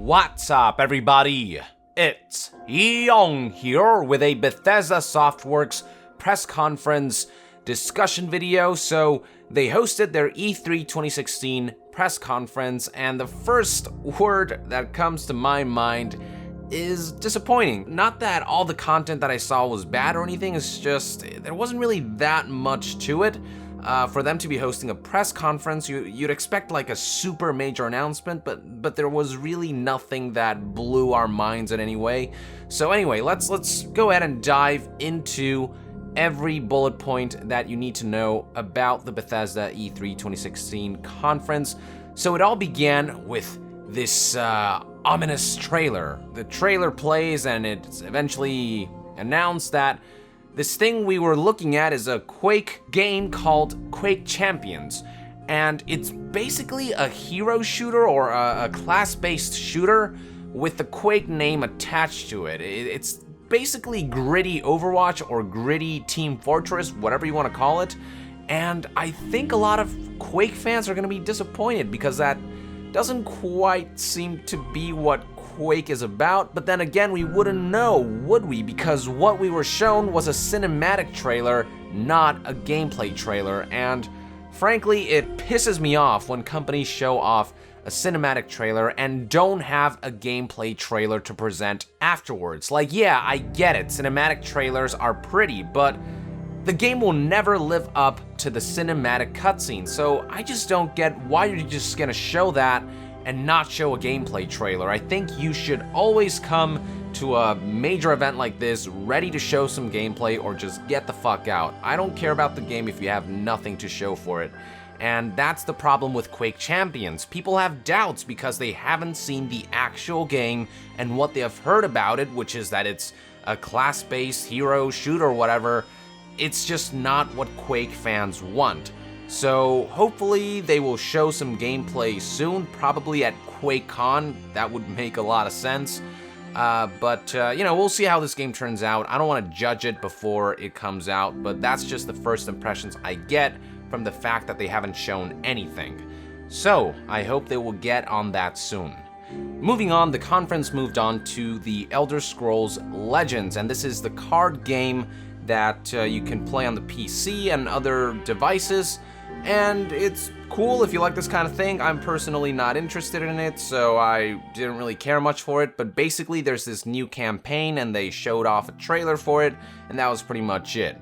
What's up, everybody? It's Young here with a Bethesda Softworks press conference discussion video. So they hosted their E3 2016 press conference, and the first word that comes to my mind is disappointing. Not that all the content that I saw was bad or anything, it's just there wasn't really that much to it. For them to be hosting a press conference, you'd expect like a super major announcement, but there was really nothing that blew our minds in any way. So anyway, let's go ahead and dive into every bullet point that you need to know about the Bethesda E3 2016 conference. So it all began with this ominous trailer. The trailer plays and it's eventually announced that this thing we were looking at is a Quake game called Quake Champions, and it's basically a hero shooter or a class-based shooter with the Quake name attached to it. It's basically gritty Overwatch or gritty Team Fortress, whatever you want to call it, and I think a lot of Quake fans are going to be disappointed because that doesn't quite seem to be what Quake is about. But then again, we wouldn't know, would we? Because what we were shown was a cinematic trailer, not a gameplay trailer, and frankly, it pisses me off when companies show off a cinematic trailer and don't have a gameplay trailer to present afterwards. Like, yeah, I get it, cinematic trailers are pretty, but the game will never live up to the cinematic cutscene, so I just don't get why you're just gonna show that and not show a gameplay trailer. I think you should always come to a major event like this ready to show some gameplay or just get the fuck out. I don't care about the game if you have nothing to show for it. And that's the problem with Quake Champions. People have doubts because they haven't seen the actual game and what they have heard about it, which is that it's a class-based hero shooter or whatever. It's just not what Quake fans want. So hopefully they will show some gameplay soon, probably at QuakeCon. That would make a lot of sense. But we'll see how this game turns out. I don't want to judge it before it comes out, but that's just the first impressions I get from the fact that they haven't shown anything. So I hope they will get on that soon. Moving on, the conference moved on to the Elder Scrolls Legends, and this is the card game that you can play on the PC and other devices. And it's cool if you like this kind of thing. I'm personally not interested in it, so I didn't really care much for it, but basically there's this new campaign and they showed off a trailer for it, and that was pretty much it.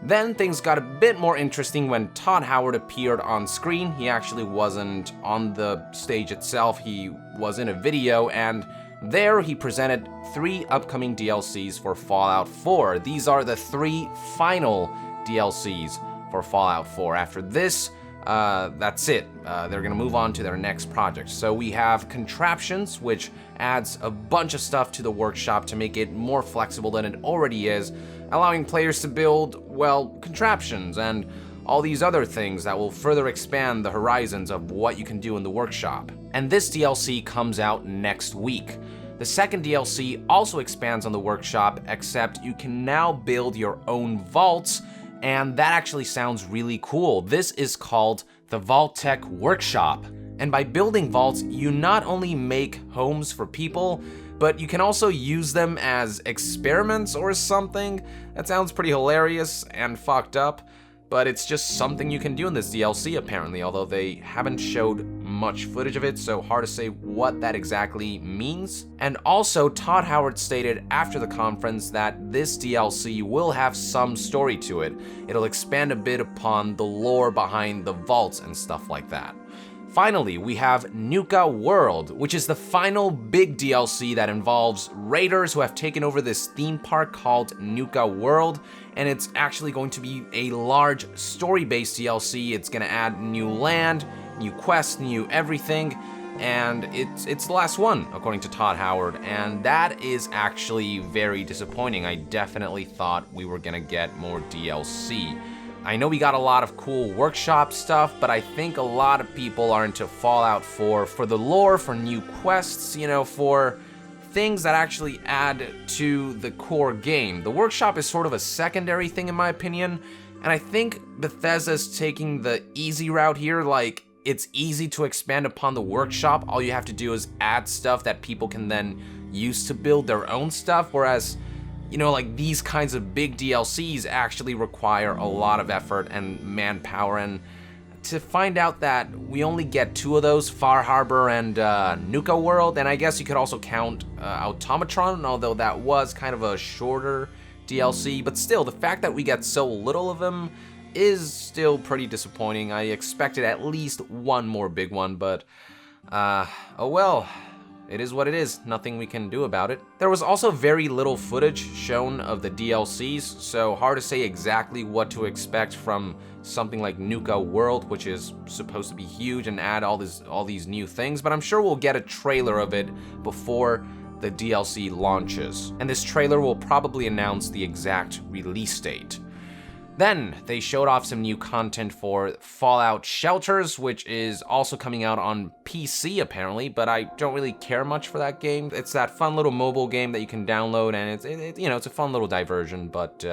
Then things got a bit more interesting when Todd Howard appeared on screen. He actually wasn't on the stage itself, he was in a video, and there he presented 3 upcoming DLCs for Fallout 4. These are the 3 final DLCs for Fallout 4. After this, that's it. They're gonna move on to their next project. So we have Contraptions, which adds a bunch of stuff to the workshop to make it more flexible than it already is, allowing players to build, well, contraptions and all these other things that will further expand the horizons of what you can do in the workshop. And this DLC comes out next week. The second DLC also expands on the workshop, except you can now build your own vaults, and that actually sounds really cool. This is called the Vault-Tec Workshop. And by building vaults, you not only make homes for people, but you can also use them as experiments or something. That sounds pretty hilarious and fucked up, but it's just something you can do in this DLC apparently, although they haven't showed much footage of it, so hard to say what that exactly means. And also, Todd Howard stated after the conference that this DLC will have some story to it. It'll expand a bit upon the lore behind the vaults and stuff like that. Finally, we have Nuka World, which is the final big DLC that involves raiders who have taken over this theme park called Nuka World, and it's actually going to be a large story-based DLC. It's gonna add new land, new quests, new everything, and it's the last one, according to Todd Howard, and that is actually very disappointing. I definitely thought we were gonna get more DLC. I know we got a lot of cool workshop stuff, but I think a lot of people are into Fallout 4 for the lore, for new quests, for things that actually add to the core game. The workshop is sort of a secondary thing in my opinion, and I think Bethesda's taking the easy route here. Like, it's easy to expand upon the workshop. All you have to do is add stuff that people can then use to build their own stuff, whereas, you know, like these kinds of big DLCs actually require a lot of effort and manpower, and to find out that we only get 2 of those, Far Harbor and Nuka World, and I guess you could also count Automatron, although that was kind of a shorter DLC, but still, the fact that we get so little of them is still pretty disappointing. I expected at least 1 more big one, but oh well. It is what it is, nothing we can do about it. There was also very little footage shown of the DLCs, so hard to say exactly what to expect from something like Nuka World, which is supposed to be huge and add all these new things, but I'm sure we'll get a trailer of it before the DLC launches. And this trailer will probably announce the exact release date. Then they showed off some new content for Fallout Shelters, which is also coming out on PC apparently, but I don't really care much for that game. It's that fun little mobile game that you can download, and it's a fun little diversion, but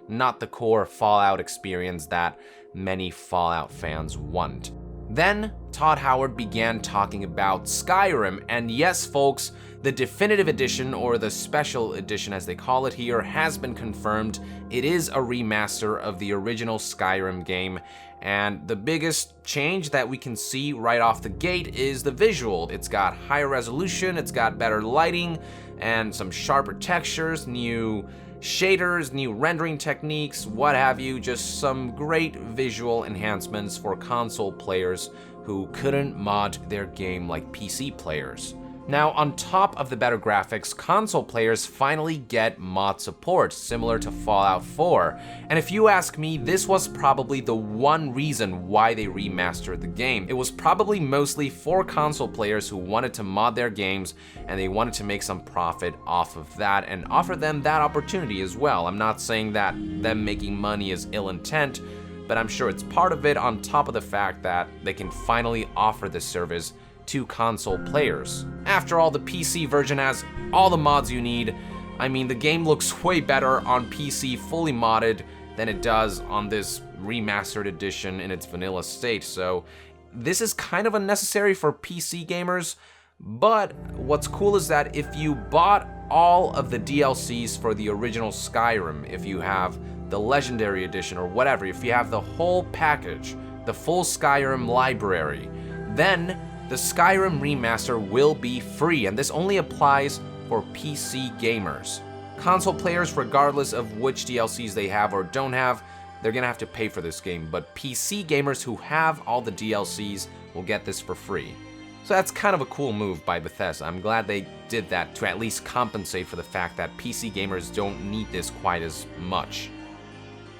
not the core Fallout experience that many Fallout fans want. Then Todd Howard began talking about Skyrim, and yes folks, the definitive edition, or the special edition as they call it here, has been confirmed. It is a remaster of the original Skyrim game, and the biggest change that we can see right off the gate is the visual. It's got higher resolution, it's got better lighting, and some sharper textures, new shaders, new rendering techniques, what have you, just some great visual enhancements for console players who couldn't mod their game like PC players. Now, on top of the better graphics, console players finally get mod support, similar to Fallout 4. And if you ask me, this was probably the one reason why they remastered the game. It was probably mostly for console players who wanted to mod their games, and they wanted to make some profit off of that and offer them that opportunity as well. I'm not saying that them making money is ill intent, but I'm sure it's part of it, on top of the fact that they can finally offer this service to console players. After all, the PC version has all the mods you need. I mean, the game looks way better on PC fully modded than it does on this remastered edition in its vanilla state, so this is kind of unnecessary for PC gamers, but what's cool is that if you bought all of the DLCs for the original Skyrim, if you have the Legendary Edition or whatever, if you have the whole package, the full Skyrim library, then the Skyrim remaster will be free, and this only applies for PC gamers. Console players, regardless of which DLCs they have or don't have, they're gonna have to pay for this game, but PC gamers who have all the DLCs will get this for free. So that's kind of a cool move by Bethesda. I'm glad they did that to at least compensate for the fact that PC gamers don't need this quite as much.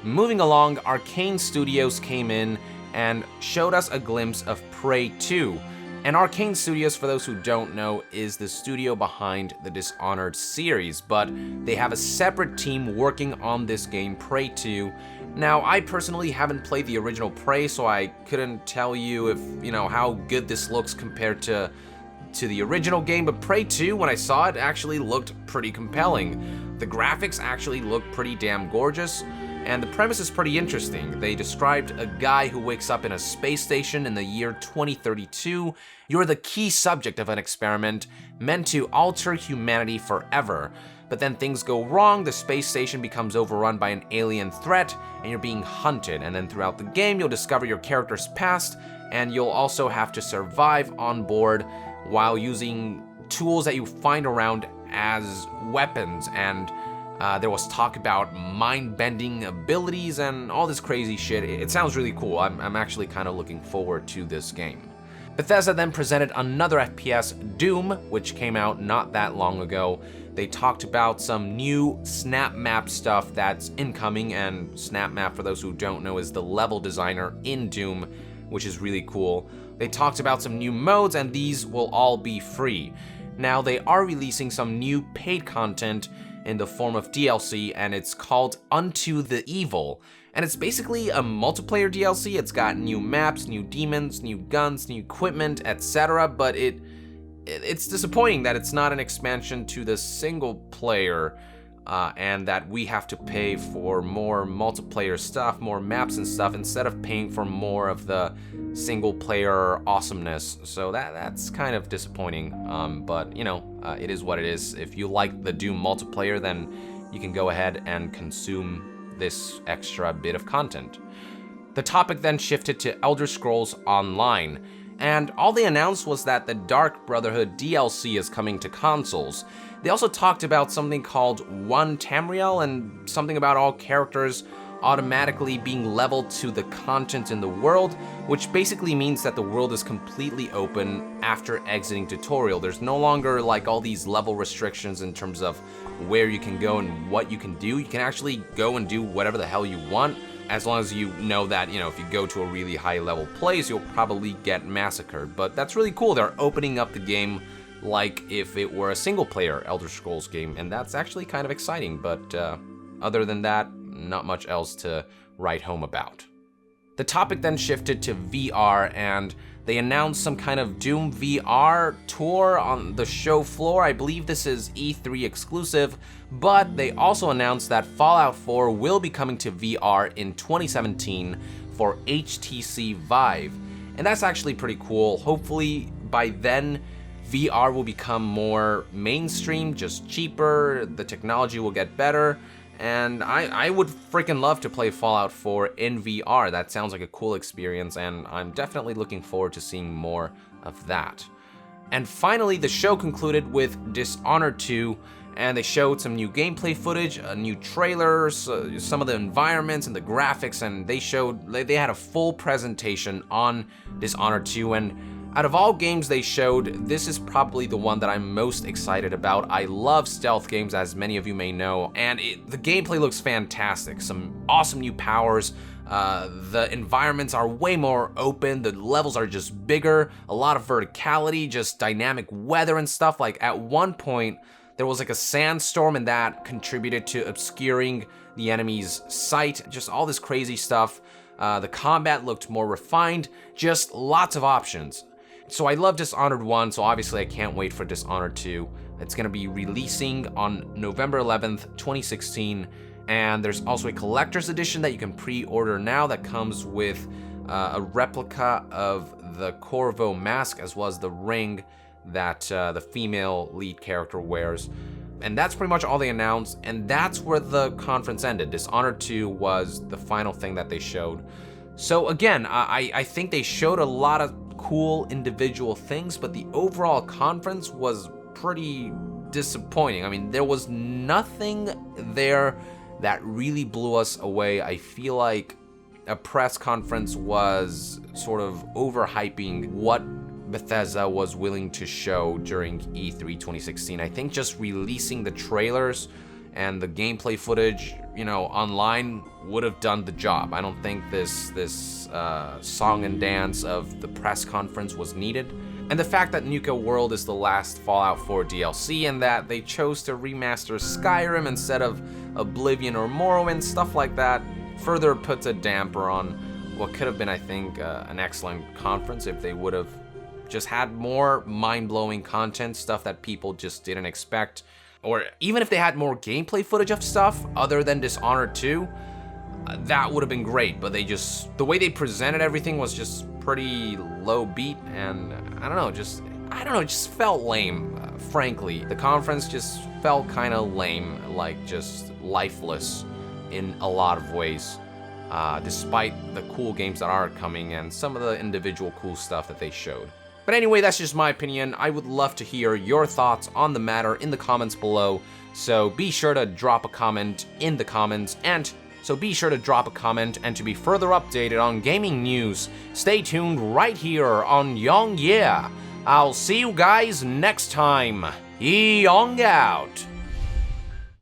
Moving along, Arcane Studios came in and showed us a glimpse of Prey 2. And Arcane Studios, for those who don't know, is the studio behind the Dishonored series, but they have a separate team working on this game, Prey 2. Now, I personally haven't played the original Prey, so I couldn't tell you if, how good this looks compared to the original game, but Prey 2, when I saw it, actually looked pretty compelling. The graphics actually look pretty damn gorgeous, and the premise is pretty interesting. They described a guy who wakes up in a space station in the year 2032. You're the key subject of an experiment meant to alter humanity forever. But then things go wrong, the space station becomes overrun by an alien threat, and you're being hunted. And then throughout the game, you'll discover your character's past, and you'll also have to survive on board while using tools that you find around as weapons. And there was talk about mind-bending abilities and all this crazy shit. It sounds really cool. I'm actually kind of looking forward to this game. Bethesda then presented another FPS, Doom, which came out not that long ago. They talked about some new snap map stuff that's incoming, and snap map, for those who don't know, is the level designer in Doom, which is really cool. They talked about some new modes, and these will all be free. Now, they are releasing some new paid content in the form of DLC, and it's called Unto the Evil. And it's basically a multiplayer DLC. It's got new maps, new demons, new guns, new equipment, etc. But it's disappointing that it's not an expansion to the single player and that we have to pay for more multiplayer stuff, more maps and stuff, instead of paying for more of the single-player awesomeness. So that's kind of disappointing, but you know, it is what it is. If you like the Doom multiplayer, then you can go ahead and consume this extra bit of content. The topic then shifted to Elder Scrolls Online, and all they announced was that the Dark Brotherhood DLC is coming to consoles. They also talked about something called One Tamriel and something about all characters automatically being leveled to the content in the world, which basically means that the world is completely open after exiting tutorial. There's no longer like all these level restrictions in terms of where you can go and what you can do. You can actually go and do whatever the hell you want, as long as you know that, you know, if you go to a really high level place, you'll probably get massacred. But that's really cool. They're opening up the game like if it were a single player Elder Scrolls game, and that's actually kind of exciting. But other than that, not much else to write home about. The topic then shifted to VR, and they announced some kind of Doom VR tour on the show floor. I believe this is E3 exclusive, but they also announced that Fallout 4 will be coming to VR in 2017 for HTC Vive. And that's actually pretty cool. Hopefully by then, VR will become more mainstream, just cheaper, the technology will get better, and I would freaking love to play Fallout 4 in VR. That sounds like a cool experience, and I'm definitely looking forward to seeing more of that. And finally, the show concluded with Dishonored 2, and they showed some new gameplay footage, new trailers, some of the environments and the graphics, and they had a full presentation on Dishonored 2, and out of all games they showed, this is probably the one that I'm most excited about. I love stealth games, as many of you may know, and the gameplay looks fantastic. Some awesome new powers. The environments are way more open, the levels are just bigger, a lot of verticality, just dynamic weather and stuff. Like at one point, there was like a sandstorm, and that contributed to obscuring the enemy's sight. Just all this crazy stuff. The combat looked more refined, just lots of options. So I love Dishonored 1, so obviously I can't wait for Dishonored 2. It's going to be releasing on November 11th, 2016, and there's also a collector's edition that you can pre-order now that comes with a replica of the Corvo mask, as well as the ring that the female lead character wears. And that's pretty much all they announced, and that's where the conference ended. Dishonored 2 was the final thing that they showed. So again, I think they showed a lot of cool individual things, but the overall conference was pretty disappointing. I mean, there was nothing there that really blew us away. I feel like a press conference was sort of overhyping what Bethesda was willing to show during E3 2016. I think just releasing the trailers and the gameplay footage, you know, online would have done the job. I don't think this song and dance of the press conference was needed. And the fact that Nuka World is the last Fallout 4 DLC, and that they chose to remaster Skyrim instead of Oblivion or Morrowind, stuff like that, further puts a damper on what could have been, I think, an excellent conference if they would have just had more mind-blowing content, stuff that people just didn't expect. Or even if they had more gameplay footage of stuff other than Dishonored 2, that would have been great. But the way they presented everything was just pretty low beat, and I don't know, it just felt lame, frankly. The conference just felt kind of lame, like just lifeless in a lot of ways, despite the cool games that are coming and some of the individual cool stuff that they showed. But anyway, that's just my opinion. I would love to hear your thoughts on the matter in the comments below, so be sure to drop a comment in the comments, and to be further updated on gaming news, stay tuned right here on Young Yeah. I'll see you guys next time. Young out.